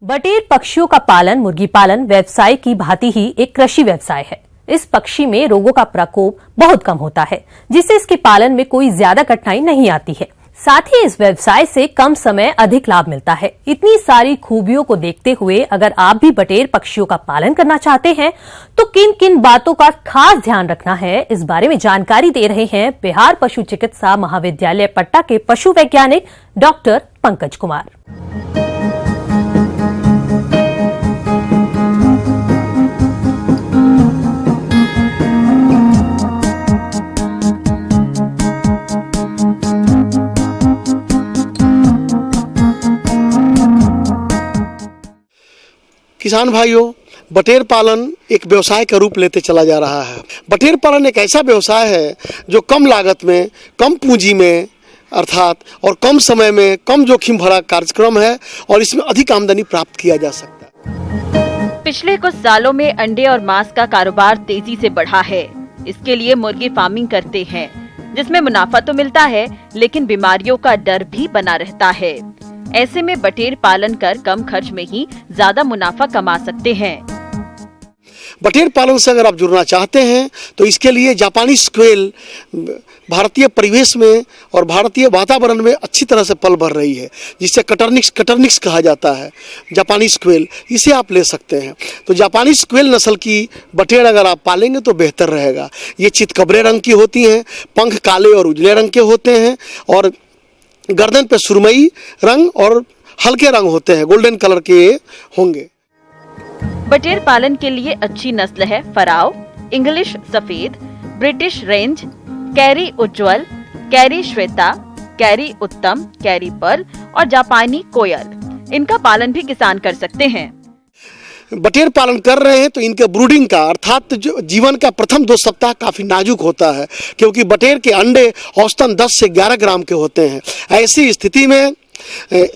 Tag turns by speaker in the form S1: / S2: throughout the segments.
S1: बटेर पक्षियों का पालन मुर्गी पालन व्यवसाय की भांति ही एक कृषि व्यवसाय है। इस पक्षी में रोगों का प्रकोप बहुत कम होता है, जिससे इसके पालन में कोई ज्यादा कठिनाई नहीं आती है। साथ ही इस व्यवसाय से कम समय अधिक लाभ मिलता है। इतनी सारी खूबियों को देखते हुए अगर आप भी बटेर पक्षियों का पालन करना चाहते हैं तो किन किन बातों का खास ध्यान रखना है, इस बारे में जानकारी दे रहे हैं बिहार पशु चिकित्सा महाविद्यालय पट्टा के पशु वैज्ञानिक डॉक्टर पंकज कुमार।
S2: किसान भाइयों, बटेर पालन एक व्यवसाय का रूप लेते चला जा रहा है। बटेर पालन एक ऐसा व्यवसाय है जो कम लागत में, कम पूंजी में अर्थात और कम समय में कम जोखिम भरा कार्यक्रम है और इसमें अधिक आमदनी प्राप्त किया जा सकता है।
S3: पिछले कुछ सालों में अंडे और मांस का कारोबार तेजी से बढ़ा है। इसके लिए मुर्गी फार्मिंग करते हैं, जिसमें मुनाफा तो मिलता है लेकिन बीमारियों का डर भी बना रहता है। ऐसे में बटेर पालन कर कम खर्च में ही ज्यादा मुनाफा कमा सकते हैं।
S2: बटेर पालन से अगर आप जुड़ना चाहते हैं तो इसके लिए जापानी स्क्वेल भारतीय परिवेश में और भारतीय वातावरण में अच्छी तरह से पल भर रही है, जिससे कटरनिक्स कहा जाता है। जापानी स्क्वेल इसे आप ले सकते हैं। तो जापानी स्क्वेल नस्ल की बटेर अगर आप पालेंगे तो बेहतर रहेगा। ये चितकबरे रंग की होती हैं, पंख काले और उजले रंग के होते हैं और गर्दन पे सुरमई रंग और हल्के रंग होते हैं, गोल्डन कलर के होंगे।
S3: बटेर पालन के लिए अच्छी नस्ल है फराव, इंग्लिश सफेद, ब्रिटिश रेंज, कैरी उज्जवल, कैरी श्वेता, कैरी उत्तम, कैरी पर्ल और जापानी कोयल। इनका पालन भी किसान कर सकते हैं।
S2: बटेर पालन कर रहे हैं तो इनके ब्रूडिंग का अर्थात जो जीवन का प्रथम 2 सप्ताह काफ़ी नाजुक होता है, क्योंकि बटेर के अंडे औसतन 10 से 11 ग्राम के होते हैं। ऐसी स्थिति में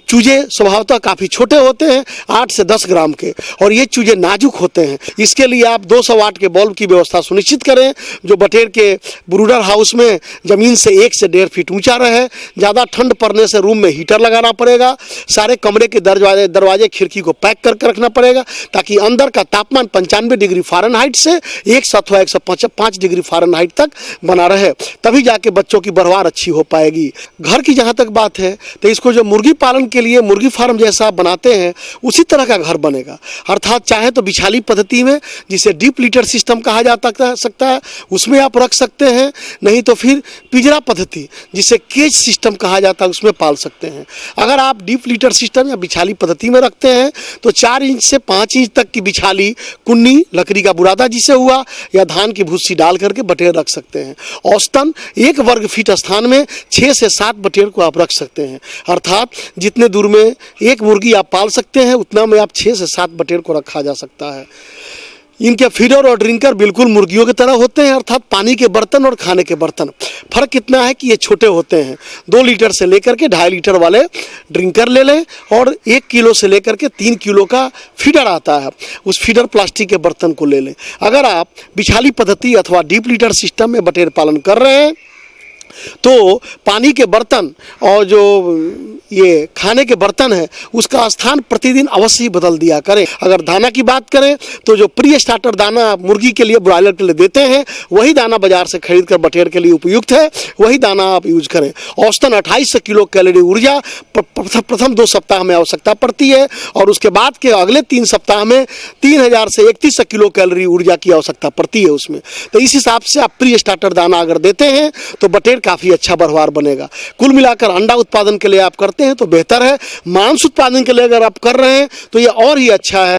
S2: चूजे स्वभावतः काफ़ी छोटे होते हैं, 8 से 10 ग्राम के, और ये चूजे नाजुक होते हैं। इसके लिए आप 200 वाट के बल्ब की व्यवस्था सुनिश्चित करें, जो बटेर के ब्रूडर हाउस में ज़मीन से 1 से 1.5 फीट ऊंचा रहे। ज़्यादा ठंड पड़ने से रूम में हीटर लगाना पड़ेगा। सारे कमरे के दरवाजे खिड़की को पैक करके रखना पड़ेगा, ताकि अंदर का तापमान 95 डिग्री फ़ारेनहाइट से 100 अथवा 105 डिग्री फ़ारेनहाइट तक बना रहे, तभी जाके बच्चों की बढ़वार अच्छी हो पाएगी। घर की जहाँ तक बात है तो इसको जो मुर्गी पालन के लिए मुर्गी फार्म जैसा आप बनाते हैं उसी तरह का घर बनेगा। अर्थात चाहे तो बिछाली पद्धति में, जिसे डीप लीटर सिस्टम कहा जा सकता है, उसमें आप रख सकते हैं। नहीं तो फिर पिंजरा पद्धति, जिसे केज सिस्टम कहा जाता है, उसमें पाल सकते हैं। अगर आप डीप लीटर सिस्टम या बिछाली पद्धति में रखते हैं तो 4 इंच से 5 इंच तक की बिछाली, कुन्नी, लकड़ी का बुरादा जिसे हुआ, या धान की भूसी डाल करके बटेर रख सकते हैं। औसतन 1 वर्ग फीट स्थान में 6 से 7 बटेर को आप रख सकते हैं। अर्थात जितने दूर में एक मुर्गी आप पाल सकते हैं उतना में आप 6 से 7 बटेर को रखा जा सकता है। इनके फीडर और ड्रिंकर बिल्कुल मुर्गियों की तरह होते हैं, अर्थात पानी के बर्तन और खाने के बर्तन। फर्क इतना है कि ये छोटे होते हैं। 2 लीटर से लेकर के 2.5 लीटर वाले ड्रिंकर ले लें और 1 किलो से लेकर के 3 किलो का फीडर आता है, उस फीडर प्लास्टिक के बर्तन को ले लें। अगर आप बिछाली पद्धति अथवा डीप लीटर सिस्टम में बटेर पालन कर रहे हैं तो पानी के बर्तन और जो ये खाने के बर्तन है उसका स्थान प्रतिदिन अवश्य ही बदल दिया करें। अगर दाना की बात करें तो जो प्री स्टार्टर दाना आप मुर्गी के लिए, ब्रॉयलर के लिए देते हैं, वही दाना बाजार से खरीद कर बटेर के लिए उपयुक्त है, वही दाना आप यूज करें। औसतन 28 किलो कैलोरी ऊर्जा प्रथम 2 सप्ताह में आवश्यकता पड़ती है और उसके बाद के अगले 3 सप्ताह में 3000 से 3100 किलो कैलोरी ऊर्जा की आवश्यकता पड़ती है उसमें। तो इस हिसाब से आप प्री स्टार्टर दाना अगर देते हैं तो बटेर काफ़ी अच्छा बढ़वार बनेगा। कुल मिलाकर अंडा उत्पादन के लिए आप करते हैं तो बेहतर है। मांस उत्पादन के लिए अगर आप कर रहे हैं तो ये और ही अच्छा है।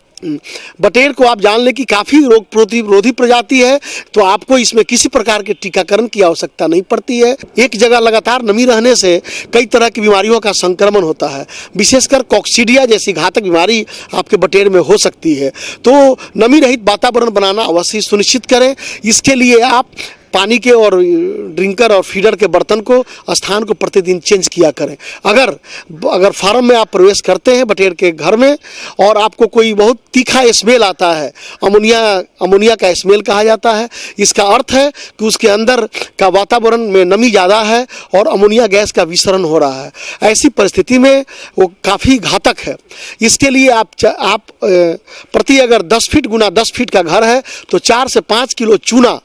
S2: बटेर को आप जान लें कि काफ़ी रोग प्रतिरोधी प्रजाति है, तो आपको इसमें किसी प्रकार के टीकाकरण की आवश्यकता नहीं पड़ती है। एक जगह लगातार नमी रहने से कई तरह की बीमारियों का संक्रमण होता है, विशेषकर कॉक्सीडिया जैसी घातक बीमारी आपके बटेर में हो सकती है। तो नमी रहित वातावरण बनाना अवश्य सुनिश्चित करें। इसके लिए आप पानी के और ड्रिंकर और फीडर के बर्तन को स्थान को प्रतिदिन चेंज किया करें। अगर फार्म में आप प्रवेश करते हैं बटेर के घर में और आपको कोई बहुत तीखा स्मेल आता है, अमोनिया का स्मेल कहा जाता है, इसका अर्थ है कि उसके अंदर का वातावरण में नमी ज़्यादा है और अमोनिया गैस का विसरण हो रहा है। ऐसी परिस्थिति में वो काफ़ी घातक है। इसके लिए आप प्रति अगर 10 फीट गुना 10 फीट का घर है तो 4 से 5 किलो चूना,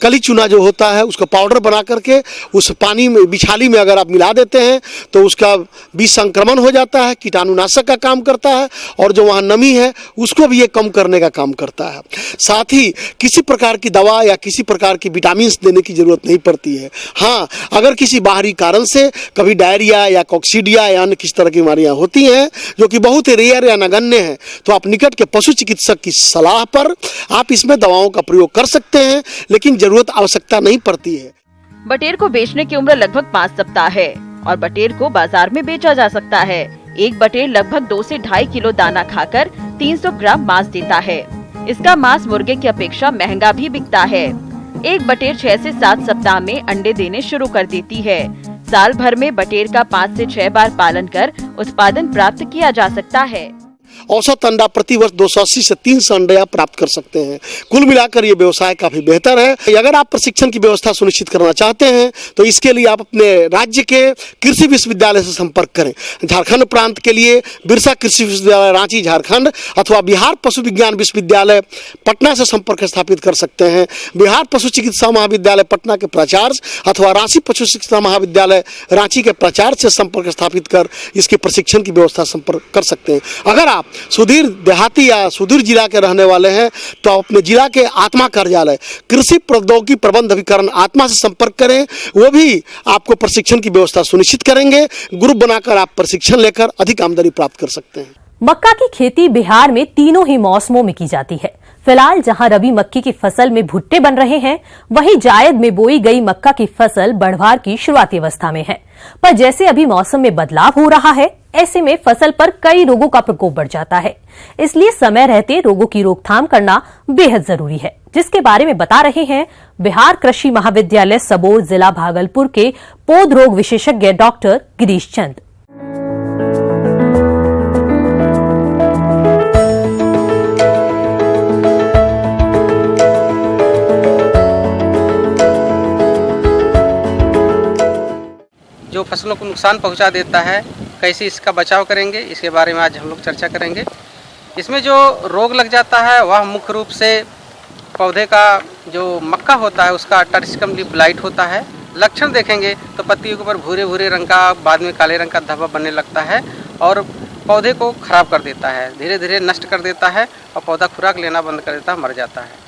S2: कली चूना जो होता है उसको पाउडर बना करके उस पानी में बिछाली में अगर आप मिला देते हैं तो उसका विसंक्रमण हो जाता है, कीटाणुनाशक का काम करता है और जो वहाँ नमी है उसको भी ये कम करने का काम करता है। साथ ही किसी प्रकार की दवा या किसी प्रकार की विटामिन देने की ज़रूरत नहीं पड़ती है। हाँ, अगर किसी बाहरी कारण से कभी डायरिया या कॉक्सीडिया या अन्य किसी तरह की बीमारियाँ होती हैं जो कि बहुत ही रेयर या नगण्य हैं, तो आप निकट के पशु चिकित्सक की सलाह पर आप इसमें दवाओं का प्रयोग कर सकते हैं, लेकिन जरूरत आवश्यकता नहीं पड़ती है।
S3: बटेर को बेचने की उम्र लगभग 5 सप्ताह है और बटेर को बाजार में बेचा जा सकता है। एक बटेर लगभग 2 से 2.5 किलो दाना खाकर 300 ग्राम मांस देता है। इसका मांस मुर्गे की अपेक्षा महंगा भी बिकता है। एक बटेर 6 से 7 सप्ताह में अंडे देने शुरू कर देती है। साल भर में बटेर का 5 से 6 बार पालन कर उत्पादन प्राप्त किया जा सकता है।
S2: औसत अंडा प्रति वर्ष 280 से 300 अंडे आप प्राप्त कर सकते हैं। कुल मिलाकर ये व्यवसाय काफ़ी बेहतर है। अगर आप प्रशिक्षण की व्यवस्था सुनिश्चित करना चाहते हैं तो इसके लिए आप अपने राज्य के कृषि विश्वविद्यालय से संपर्क करें। झारखंड प्रांत के लिए बिरसा कृषि विश्वविद्यालय रांची झारखंड अथवा बिहार पशु विज्ञान विश्वविद्यालय पटना से संपर्क स्थापित कर सकते हैं। बिहार पशु चिकित्सा महाविद्यालय पटना के प्राचार्य अथवा रांची पशु चिकित्सा महाविद्यालय रांची के प्राचार्य से संपर्क स्थापित कर इसके प्रशिक्षण की व्यवस्था संपर्क कर सकते हैं। अगर आप सुदूर देहाती या सुदूर जिला के रहने वाले हैं तो आप अपने जिला के आत्मा कार्यालय कृषि प्रौद्योगिकी प्रबंध अभिकरण आत्मा से संपर्क करें। वो भी आपको प्रशिक्षण की व्यवस्था सुनिश्चित करेंगे। ग्रुप बनाकर आप प्रशिक्षण लेकर अधिक आमदनी प्राप्त कर सकते हैं।
S1: मक्का की खेती बिहार में तीनों ही मौसमों में की जाती है। फिलहाल जहां रबी मक्के की फसल में भुट्टे बन रहे हैं, वहीं जायद में बोई गई मक्का की फसल बढ़वार की शुरुआती अवस्था में है। पर जैसे अभी मौसम में बदलाव हो रहा है, ऐसे में फसल पर कई रोगों का प्रकोप बढ़ जाता है। इसलिए समय रहते रोगों की रोकथाम करना बेहद जरूरी है, जिसके बारे में बता रहे हैं बिहार कृषि महाविद्यालय सबोर जिला भागलपुर के पौध रोग विशेषज्ञ डॉक्टर गिरीश चंद।
S4: जो फसलों को नुकसान पहुंचा देता है, कैसे इसका बचाव करेंगे, इसके बारे में आज हम लोग चर्चा करेंगे। इसमें जो रोग लग जाता है वह मुख्य रूप से पौधे का जो मक्का होता है उसका टर्सिकम लीफ ब्लाइट होता है। लक्षण देखेंगे तो पत्तियों के ऊपर भूरे भूरे रंग का, बाद में काले रंग का धब्बा बनने लगता है और पौधे को खराब कर देता है, धीरे धीरे नष्ट कर देता है और पौधा खुराक लेना बंद कर देता है, मर जाता है।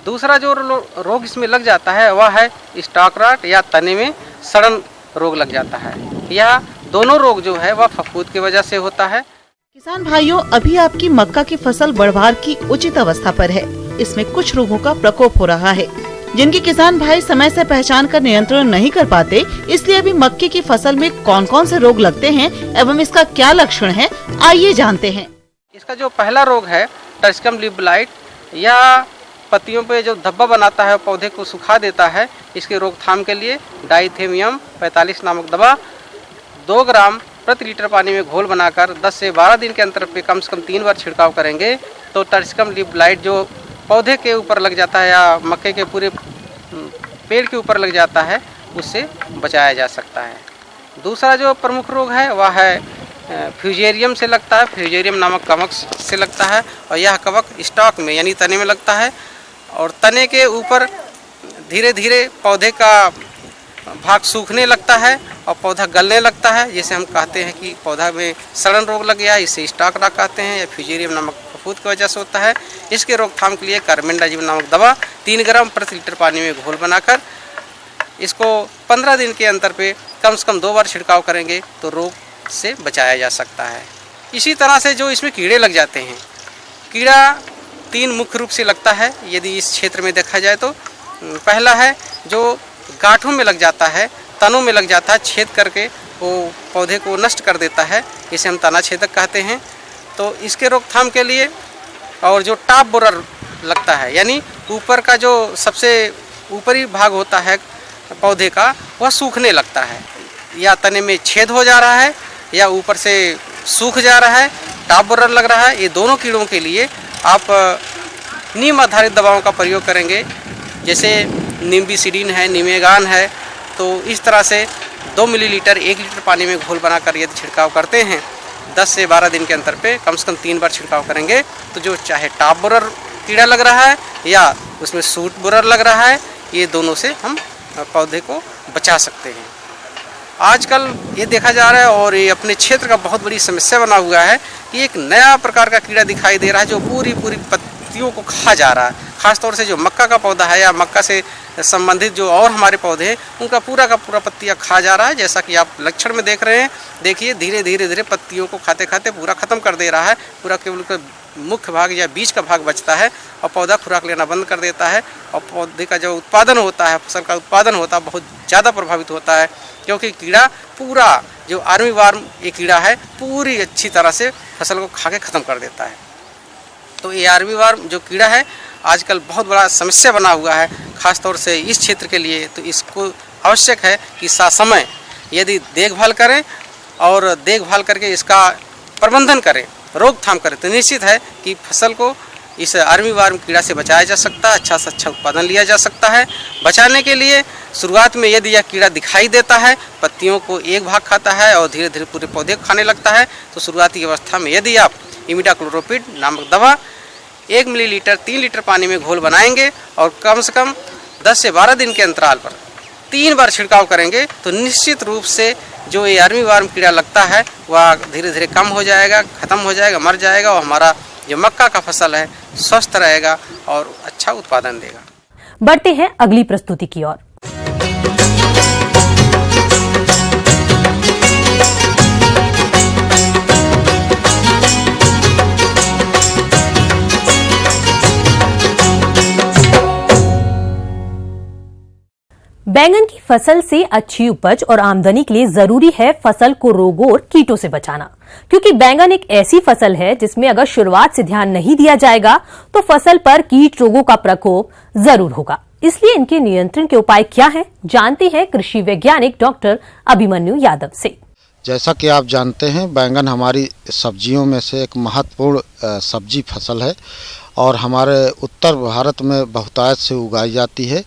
S4: दूसरा जो रोग इसमें लग जाता है वह है स्टॉक रॉट या तने में सड़न रोग लग जाता है। यह दोनों रोग जो है वह फफूंद की वजह से होता है।
S5: किसान भाइयों, अभी आपकी मक्का की फसल बढ़वार की उचित अवस्था पर है। इसमें कुछ रोगों का प्रकोप हो रहा है जिनकी किसान भाई समय से पहचान कर नियंत्रण नहीं कर पाते। इसलिए अभी मक्के की फसल में कौन कौन से रोग लगते हैं एवं इसका क्या लक्षण है, आइए जानते हैं।
S4: इसका जो पहला रोग है टर्सिकम लीफ ब्लाइट, यह पत्तियों पे जो धब्बा बनाता है पौधे को सुखा देता है। इसके रोकथाम के लिए डाइथेमियम 45 नामक दवा 2 ग्राम प्रति लीटर पानी में घोल बनाकर 10 से 12 दिन के अंतर पे कम से कम 3 बार छिड़काव करेंगे तो टर्सिकम लीफ ब्लाइट जो पौधे के ऊपर लग जाता है या मक्के के पूरे पेड़ के ऊपर लग जाता है उससे बचाया जा सकता है। दूसरा जो प्रमुख रोग है वह है फ्यूजेरियम से लगता है। फ्यूजेरियम नामक कवक से लगता है और यह कवक स्टॉक में यानी तने में लगता है और तने के ऊपर धीरे धीरे पौधे का भाग सूखने लगता है और पौधा गलने लगता है, जिसे हम कहते हैं कि पौधा में सड़न रोग लग गया। इसे स्टॉक रॉट कहते हैं या फ्यूजेरियम नामक फफूंद की वजह से होता है। इसके रोकथाम के लिए कार्बेंडाजिम नामक दवा 3 ग्राम प्रति लीटर पानी में घोल बनाकर इसको 15 दिन के अंतर पे कम से कम 2 बार छिड़काव करेंगे तो रोग से बचाया जा सकता है। इसी तरह से जो इसमें कीड़े लग जाते हैं, कीड़ा 3 मुख्य रूप से लगता है यदि इस क्षेत्र में देखा जाए तो। पहला है जो गांठों में लग जाता है, तनों में लग जाता है, छेद करके वो पौधे को नष्ट कर देता है, इसे हम तना छेदक कहते हैं। तो इसके रोकथाम के लिए और जो टॉप बोरर लगता है यानी ऊपर का जो सबसे ऊपरी भाग होता है पौधे का वह सूखने लगता है, या तने में छेद हो जा रहा है या ऊपर से सूख जा रहा है, टाप बोरर लग रहा है, ये दोनों कीड़ों के लिए आप नीम आधारित दवाओं का प्रयोग करेंगे। जैसे निम्बिसिडिन है, निमेगान है, तो इस तरह से 2 मिलीलीटर 1 लीटर पानी में घोल बनाकर यदि छिड़काव करते हैं 10 से 12 दिन के अंतर पे कम से कम 3 बार छिड़काव करेंगे तो जो चाहे टाप बोरर कीड़ा लग रहा है या उसमें सूट बोरर लग रहा है, ये दोनों से हम पौधे को बचा सकते हैं। आजकल ये देखा जा रहा है और ये अपने क्षेत्र का बहुत बड़ी समस्या बना हुआ है कि एक नया प्रकार का कीड़ा दिखाई दे रहा है जो पूरी पत्तियों को खा जा रहा है। खासतौर से जो मक्का का पौधा है या मक्का से संबंधित जो और हमारे पौधे हैं उनका पूरा का पूरा पत्तियाँ खा जा रहा है। जैसा कि आप लक्षण में देख रहे हैं, देखिए धीरे धीरे पत्तियों को खाते खाते पूरा ख़त्म कर दे रहा है। पूरा केवल मुख्य भाग या बीज का भाग बचता है और पौधा खुराक लेना बंद कर देता है और पौधे का जो उत्पादन होता है, फसल का उत्पादन होता है, बहुत ज़्यादा प्रभावित होता है क्योंकि कीड़ा पूरा जो आर्मी वार्म ये कीड़ा है पूरी अच्छी तरह से फसल को खा के ख़त्म कर देता है। तो ये आर्मी वार्म जो कीड़ा है आजकल बहुत बड़ा समस्या बना हुआ है खासतौर से इस क्षेत्र के लिए। तो इसको आवश्यक है कि समय यदि देखभाल करें और देखभाल करके इसका प्रबंधन करें, रोकथाम करें तो निश्चित है कि फसल को इस आर्मी वार्म कीड़ा से बचाया जा सकता है, अच्छा से अच्छा उत्पादन लिया जा सकता है। बचाने के लिए शुरुआत में यदि यह कीड़ा दिखाई देता है, पत्तियों को एक भाग खाता है और धीरे धीरे पूरे पौधे को खाने लगता है, तो शुरुआती अवस्था में यदि आप इमिडाक्लोप्रिड नामक दवा 1 मिलीलीटर 3 लीटर पानी में घोल बनाएंगे और कम से कम 10 से 12 दिन के अंतराल पर 3 बार छिड़काव करेंगे तो निश्चित रूप से जो ये आर्मी वार्म कीड़ा लगता है वह धीरे धीरे कम हो जाएगा, ख़त्म हो जाएगा, मर जाएगा और हमारा जो मक्का का फसल है स्वस्थ रहेगा और अच्छा उत्पादन देगा।
S1: बढ़ते हैं अगली प्रस्तुति की ओर। बैंगन की फसल से अच्छी उपज और आमदनी के लिए जरूरी है फसल को रोगों और कीटों से बचाना, क्योंकि बैंगन एक ऐसी फसल है जिसमें अगर शुरुआत से ध्यान नहीं दिया जाएगा तो फसल पर कीट रोगों का प्रकोप जरूर होगा। इसलिए इनके नियंत्रण के उपाय क्या हैं, जानते हैं कृषि वैज्ञानिक डॉक्टर अभिमन्यु यादव से।
S6: जैसा कि आप जानते हैं, बैंगन हमारी सब्जियों में से एक महत्वपूर्ण सब्जी फसल है और हमारे उत्तर भारत में बहुतायत से उगाई जाती है।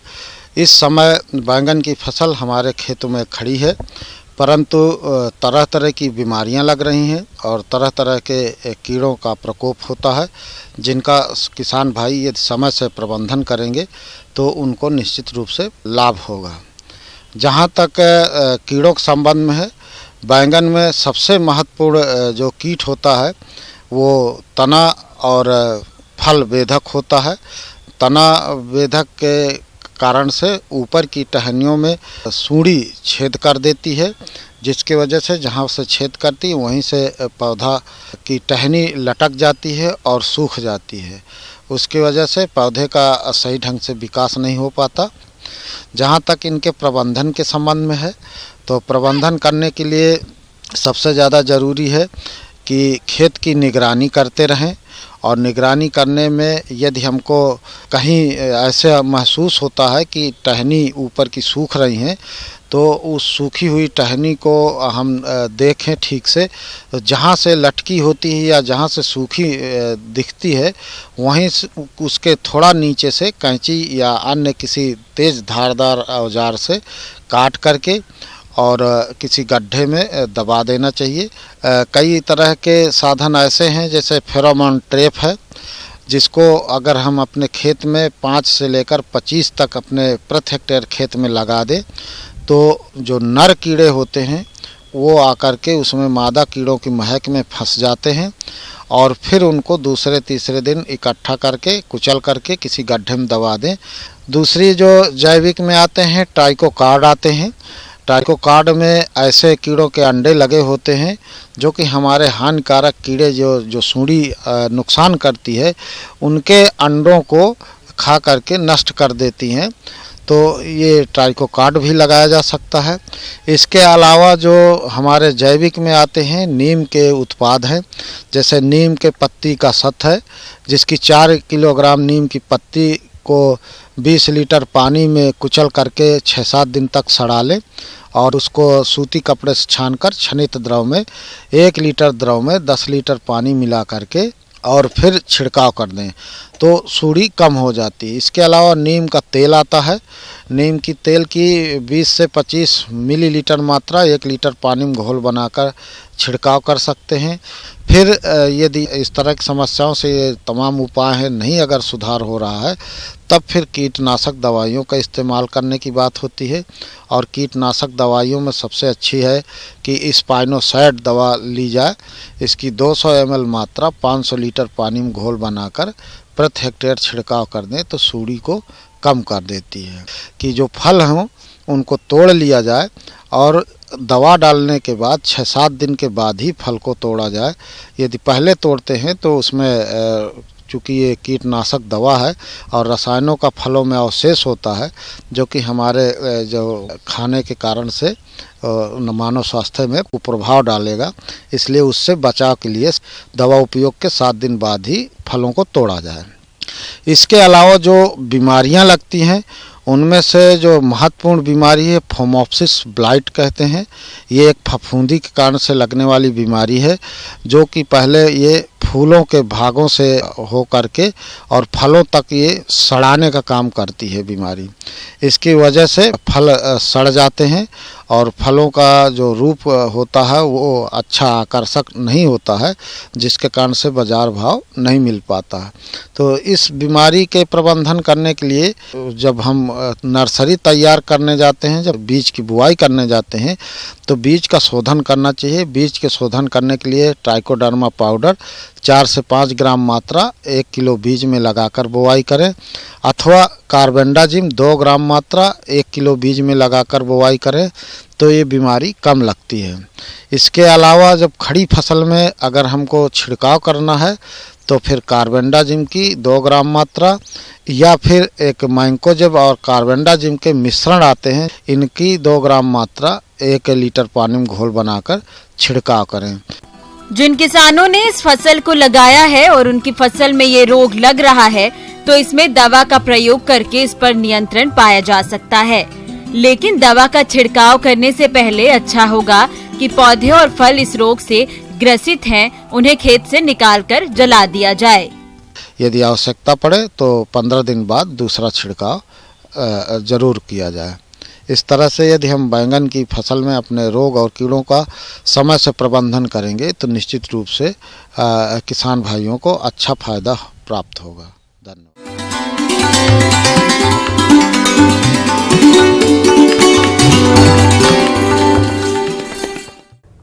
S6: इस समय बैंगन की फसल हमारे खेतों में खड़ी है, परंतु तरह तरह की बीमारियां लग रही हैं और तरह तरह के कीड़ों का प्रकोप होता है, जिनका किसान भाई यदि समय से प्रबंधन करेंगे तो उनको निश्चित रूप से लाभ होगा। जहां तक कीड़ों के संबंध में है, बैंगन में सबसे महत्वपूर्ण जो कीट होता है वो तना और फल वेधक होता है। तना वेधक के कारण से ऊपर की टहनियों में सूंडी छेद कर देती है, जिसकी वजह से जहाँ से छेद करती है वहीं से पौधा की टहनी लटक जाती है और सूख जाती है। उसकी वजह से पौधे का सही ढंग से विकास नहीं हो पाता। जहाँ तक इनके प्रबंधन के संबंध में है, तो प्रबंधन करने के लिए सबसे ज़्यादा ज़रूरी है कि खेत की निगरानी करते रहें और निगरानी करने में यदि हमको कहीं ऐसे महसूस होता है कि टहनी ऊपर की सूख रही हैं तो उस सूखी हुई टहनी को हम देखें ठीक से, जहाँ से लटकी होती है या जहाँ से सूखी दिखती है वहीं उसके थोड़ा नीचे से कैंची या अन्य किसी तेज़ धारदार औजार से काट करके और किसी गड्ढे में दबा देना चाहिए। कई तरह के साधन ऐसे हैं, जैसे फेरोमोन ट्रैप है, जिसको अगर हम अपने खेत में 5 से लेकर 25 तक अपने प्रति हेक्टेयर खेत में लगा दें तो जो नर कीड़े होते हैं वो आकर के उसमें मादा कीड़ों की महक में फंस जाते हैं और फिर उनको दूसरे तीसरे दिन इकट्ठा करके कुचल करके किसी गड्ढे में दबा दें। दूसरी जो जैविक में आते हैं, ट्राइकोकार्ड आते हैं। ट्राइकोकार्ड में ऐसे कीड़ों के अंडे लगे होते हैं जो कि हमारे हानिकारक कीड़े जो सूंडी नुकसान करती है उनके अंडों को खा करके नष्ट कर देती हैं, तो ये ट्राइकोकार्ड भी लगाया जा सकता है। इसके अलावा जो हमारे जैविक में आते हैं, नीम के उत्पाद हैं, जैसे नीम के पत्ती का सत है, जिसकी 4 किलोग्राम नीम की पत्ती को 20 लीटर पानी में कुचल करके 6-7 दिन तक सड़ा लें और उसको सूती कपड़े से छानकर छनित द्रव में 1 लीटर द्रव में 10 लीटर पानी मिला करके और फिर छिड़काव कर दें तो सूड़ी कम हो जाती है। इसके अलावा नीम का तेल आता है। नीम की तेल की 20 से 25 मिलीलीटर मात्रा 1 लीटर पानी में घोल बनाकर छिड़काव कर सकते हैं। फिर यदि इस तरह की समस्याओं से ये तमाम उपाय हैं नहीं अगर सुधार हो रहा है तब फिर कीटनाशक दवाइयों का इस्तेमाल करने की बात होती है। और कीटनाशक दवाइयों में सबसे अच्छी है कि स्पाइनोसैड दवा ली जाए। इसकी 200 ml मात्रा 500 लीटर पानी में घोल बनाकर प्रति हेक्टेयर छिड़काव कर दें तो सूड़ी को कम कर देती है। कि जो फल हों उनको तोड़ लिया जाए और दवा डालने के बाद 6-7 दिन के बाद ही फल को तोड़ा जाए। यदि पहले तोड़ते हैं तो उसमें चूँकि ये कीटनाशक दवा है और रसायनों का फलों में अवशेष होता है जो कि हमारे जो खाने के कारण से मानव स्वास्थ्य में कुप्रभाव डालेगा, इसलिए उससे बचाव के लिए दवा उपयोग के 7 दिन बाद ही फलों को तोड़ा जाए। इसके अलावा जो बीमारियां लगती हैं उनमें से जो महत्वपूर्ण बीमारी है फोमोप्सिस ब्लाइट कहते हैं। ये एक फफूंदी के कारण से लगने वाली बीमारी है जो कि पहले ये फूलों के भागों से हो करके और फलों तक ये सड़ाने का काम करती है बीमारी। इसकी वजह से फल सड़ जाते हैं और फलों का जो रूप होता है वो अच्छा आकर्षक नहीं होता है जिसके कारण से बाजार भाव नहीं मिल पाता है। तो इस बीमारी के प्रबंधन करने के लिए जब हम नर्सरी तैयार करने जाते हैं, जब बीज की बुआई करने जाते हैं तो बीज का शोधन करना चाहिए। बीज के शोधन करने के लिए ट्राइकोडर्मा पाउडर 4 से 5 ग्राम मात्रा 1 किलो बीज में लगाकर बुआई करें अथवा कार्बेंडाजिम 2 ग्राम मात्रा 1 किलो बीज में लगाकर बुआई करें तो ये बीमारी कम लगती है। इसके अलावा जब खड़ी फसल में अगर हमको छिड़काव करना है तो फिर कार्बेंडाजिम की 2 ग्राम मात्रा या फिर एक मैंकोजेब और कार्बेंडाजिम के मिश्रण आते हैं, इनकी 2 ग्राम मात्रा 1 लीटर पानी में घोल बनाकर छिड़काव करें।
S3: जिन किसानों ने इस फसल को लगाया है और उनकी फसल में ये रोग लग रहा है तो इसमें दवा का प्रयोग करके इस पर नियंत्रण पाया जा सकता है, लेकिन दवा का छिड़काव करने से पहले अच्छा होगा कि पौधे और फल इस रोग से ग्रसित हैं उन्हें खेत से निकालकर जला दिया जाए।
S6: यदि आवश्यकता पड़े तो 15 दिन बाद दूसरा छिड़काव जरूर किया जाए। इस तरह से यदि हम बैंगन की फसल में अपने रोग और कीड़ों का समय से प्रबंधन करेंगे तो निश्चित रूप से किसान भाइयों को अच्छा फायदा प्राप्त होगा। धन्यवाद।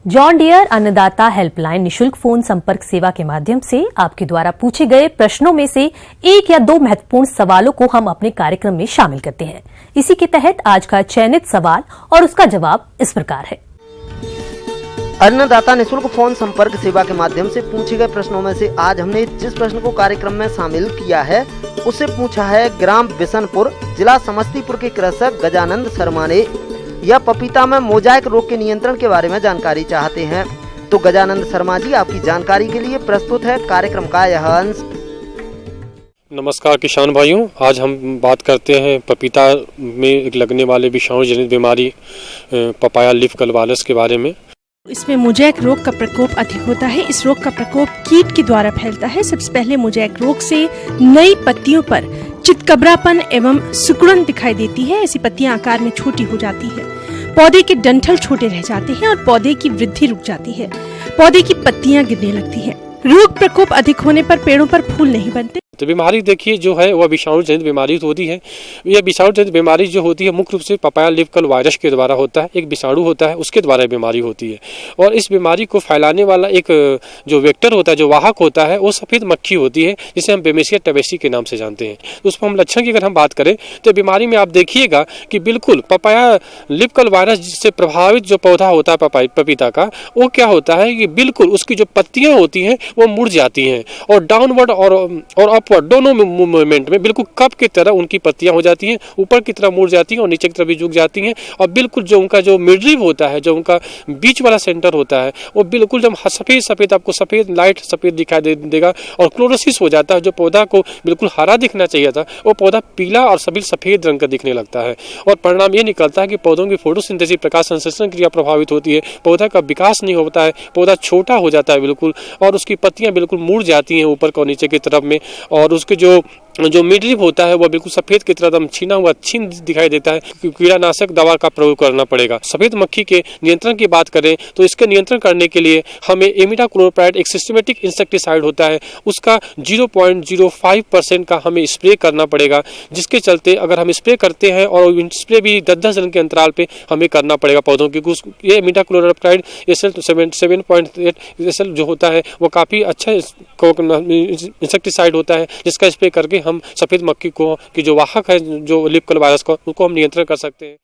S1: जॉन डियर अन्नदाता हेल्पलाइन निशुल्क फोन संपर्क सेवा के माध्यम से आपके द्वारा पूछे गए प्रश्नों में से 1 या 2 महत्वपूर्ण सवालों को हम अपने कार्यक्रम में शामिल करते हैं। इसी के तहत आज का चयनित सवाल और उसका जवाब इस प्रकार है।
S7: अन्नदाता निशुल्क फोन संपर्क सेवा के माध्यम से पूछे गए प्रश्नों में से आज हमने जिस प्रश्न को कार्यक्रम में शामिल किया है उससे पूछा है ग्राम बिशनपुर जिला समस्तीपुर के कृषक गजानंद शर्मा ने यह पपीता में मोजाइक रोग के नियंत्रण के बारे में जानकारी चाहते हैं। तो गजानंद शर्मा जी आपकी जानकारी के लिए प्रस्तुत है कार्यक्रम का यह अंश।
S8: नमस्कार किसान भाइयों, आज हम बात करते हैं पपीता में लगने वाले विषाणु जनित बीमारी पपाया लीफ कल वायरस के बारे में।
S9: इसमें मोजाइक रोग का प्रकोप अधिक होता है। इस रोग का प्रकोप कीट के द्वारा फैलता है। सबसे पहले मोजाइक रोग से नई पत्तियों पर चितकबरापन एवं सिकुड़न दिखाई देती है। ऐसी पत्तियां आकार में छोटी हो जाती है, पौधे के डंठल छोटे रह जाते हैं और पौधे की वृद्धि रुक जाती है, पौधे की पत्तियां गिरने लगती है। रोग प्रकोप अधिक होने पर पेड़ों पर फूल नहीं बनते।
S8: तो बीमारी देखिए जो है वह विषाणु जनित बीमारी होती है। यह विषाणु जनित बीमारी जो होती है मुख्य रूप से पपाया लीफ कल वायरस के द्वारा होता है। एक विषाणु होता है उसके द्वारा बीमारी होती है और इस बीमारी को फैलाने वाला एक जो वेक्टर होता है, जो वाहक होता है, वो सफेद मक्खी होती है जिसे हम बेमेसिया टबेसी के नाम से जानते हैं। तो उसमें हम लक्षण की अगर हम बात करें तो बीमारी में आप देखिएगा कि बिल्कुल पपाया लीफ कल वायरस से प्रभावित जो पौधा होता है पपीता का, वो क्या होता है कि बिल्कुल उसकी जो पत्तियां होती हैं वो मुड़ जाती हैं और डाउनवर्ड और अपवर्ड दोनों मूवमेंट में बिल्कुल कप की तरह उनकी पत्तियां हो जाती हैं, ऊपर की तरफ मुड़ जाती हैं और नीचे की तरफ भी झुक जाती हैं। और बिल्कुल जो उनका जो मिडरिव होता है, जो उनका बीच वाला सेंटर होता है, वो बिल्कुल जब सफेद आपको सफेद लाइट सफेद दिखाई देगा और क्लोरोसिस हो जाता है। जो पौधा को बिल्कुल हरा दिखना चाहिए था वो पौधा पीला और सफेद रंग का दिखने लगता है। और परिणाम ये निकलता है कि पौधों की फोटोसिंथेसिस प्रकाश संश्लेषण क्रिया प्रभावित होती है, पौधा का विकास नहीं होता है, पौधा छोटा हो जाता है बिल्कुल, और उसकी पत्तियां बिल्कुल मुड़ जाती हैं ऊपर और नीचे की तरफ में। और उसके जो मिडरिव होता है वह बिल्कुल सफेद की तरह एकदम छीन दिखाई देता है। कीड़ानाशक दवा का प्रयोग करना पड़ेगा। सफेद मक्खी के नियंत्रण की बात करें तो इसके नियंत्रण करने के लिए हमें इमिडाक्लोप्रिड एक सिस्टमेटिक इंसेक्टिसाइड होता है, उसका 0.05% का हमें स्प्रे करना पड़ेगा, जिसके चलते अगर हम स्प्रे करते हैं और स्प्रे भी 10-10 दिन के अंतराल पे हमें करना पड़ेगा पौधों की। ये इमिडाक्लोप्रिड SL 7.8 SL जो होता है वो काफ़ी अच्छा इंसेक्टिसाइड होता है, जिसका स्प्रे करके हम सफेद मक्खी को की जो वाहक है जो लीफ कल वायरस का, उसको हम नियंत्रण कर सकते हैं।